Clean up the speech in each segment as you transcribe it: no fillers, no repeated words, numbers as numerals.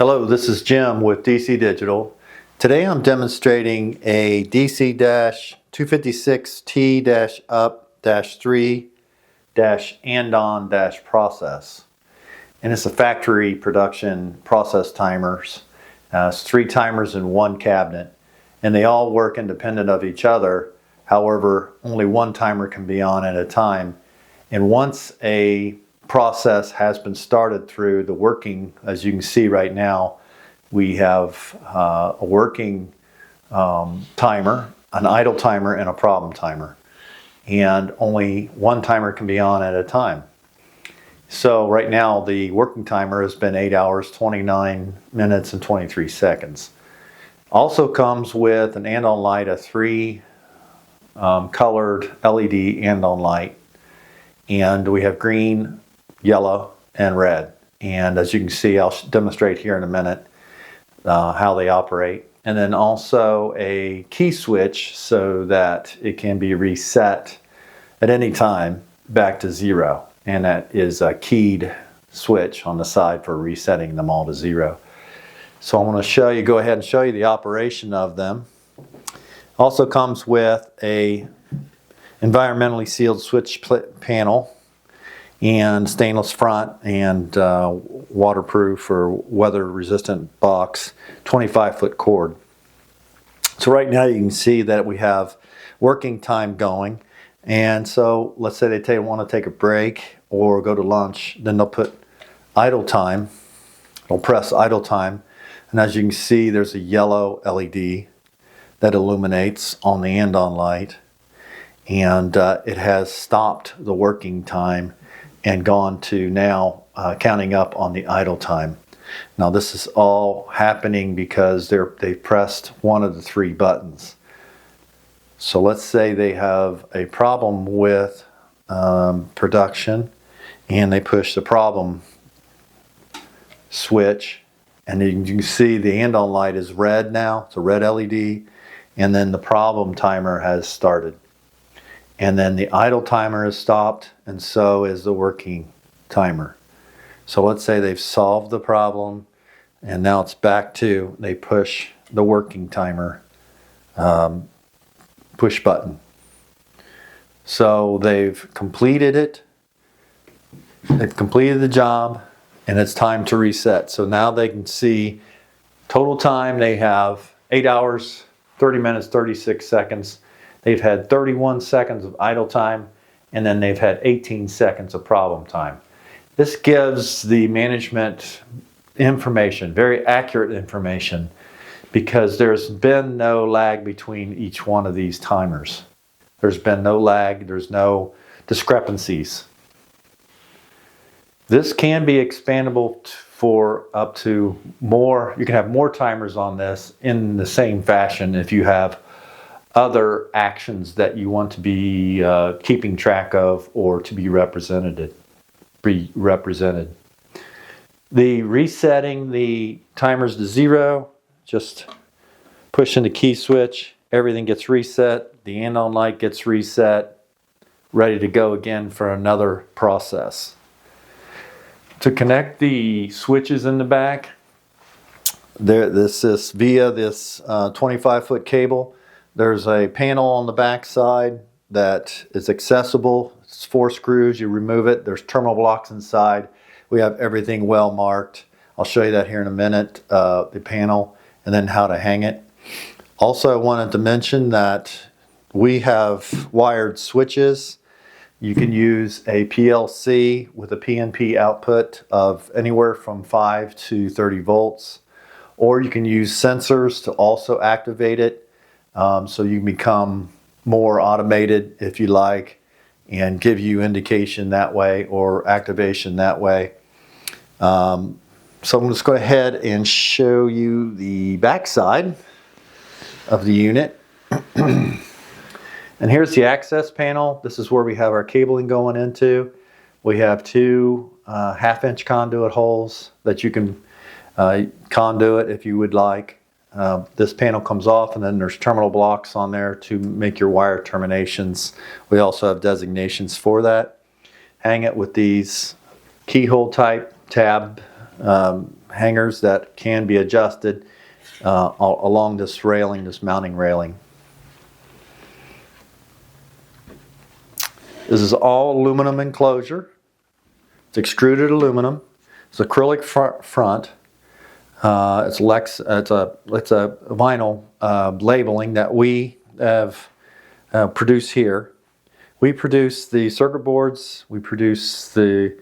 Hello, this is Jim with DC Digital. Today I'm demonstrating a DC-256T-UP-3-ANDON-PROCESS. And it's a factory production process timers. It's 3 timers in one cabinet, and they all work independent of each other. However, only one timer can be on at a time. And once a process has been started through the working, as you can see right now, we have a working timer, an idle timer, and a problem timer. And only one timer can be on at a time. So right now the working timer has been 8 hours, 29 minutes, and 23 seconds. Also comes with an andon light, a 3 colored LED andon light. And we have green, yellow, and red. And as you can see, I'll demonstrate here in a minute how they operate. And then also a key switch so that it can be reset at any time back to 0. And that is a keyed switch on the side for resetting them all to 0. So I want to go ahead and show you the operation of them. Also comes with a environmentally sealed switch panel and stainless front and waterproof or weather resistant box, 25-foot cord. So right now you can see that we have working time going, and so let's say they want to take a break or go to lunch, then they'll put idle time. They'll press idle time, and as you can see there's a yellow LED that illuminates on the andon light, and it has stopped the working time and gone to now counting up on the idle time. Now this is all happening because they've pressed one of the 3 buttons. So let's say they have a problem with production, and they push the problem switch, and you can see the andon light is red now. It's a red LED, and then the problem timer has started. And then the idle timer is stopped, and so is the working timer. So let's say they've solved the problem, and now it's back to, they push the working timer push button. So they've completed it, they've completed the job, and it's time to reset. So now they can see total time. They have 8 hours, 30 minutes, 36 seconds. They've had 31 seconds of idle time, and then they've had 18 seconds of problem time. This gives the management information, very accurate information, because there's been no lag between each one of these timers. There's been no lag, there's no discrepancies. This can be expandable for up to more. You can have more timers on this in the same fashion if you have other actions that you want to be keeping track of or to be represented. The resetting the timers to 0, just pushing the key switch, everything gets reset, the andon light gets reset, ready to go again for another process. To connect the switches in the back, this is via this 25-foot cable. There's a panel on the back side that is accessible. It's 4 screws. You remove it. There's terminal blocks inside. We have everything well marked. I'll show you that here in a minute, the panel, and then how to hang it. Also, I wanted to mention that we have wired switches. You can use a PLC with a PNP output of anywhere from 5 to 30 volts, or you can use sensors to also activate it. So you can become more automated if you like, and give you indication that way or activation that way. So I'm just go ahead and show you the back side of the unit. And here's the access panel. This is where we have our cabling going into. We have 2 half-inch conduit holes that you can conduit if you would like. This panel comes off, and then there's terminal blocks on there to make your wire terminations. We also have designations for that. Hang it with these keyhole type tab hangers that can be adjusted along this railing, this mounting railing. This is all aluminum enclosure. It's extruded aluminum. It's acrylic front. It's a vinyl labeling that we have produced here. We produce the circuit boards. We produce the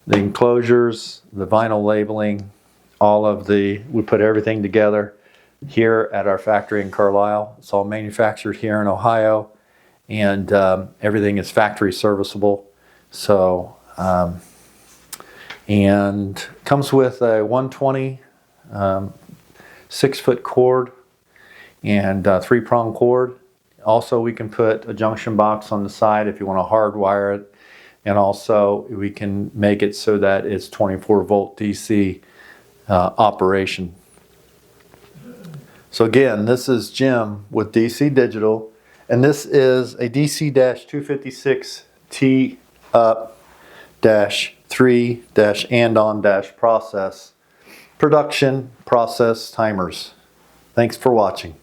enclosures, the vinyl labeling, we put everything together here at our factory in Carlisle. It's all manufactured here in Ohio, and everything is factory serviceable. So, and comes with a 120 6-foot cord and 3-prong cord. Also, we can put a junction box on the side if you want to hardwire it, and also we can make it so that it's 24-volt DC operation. So again, this is Jim with DC Digital, and this is a DC-256T-UP-3-ANDON-PROCESS production process timers. Thanks for watching.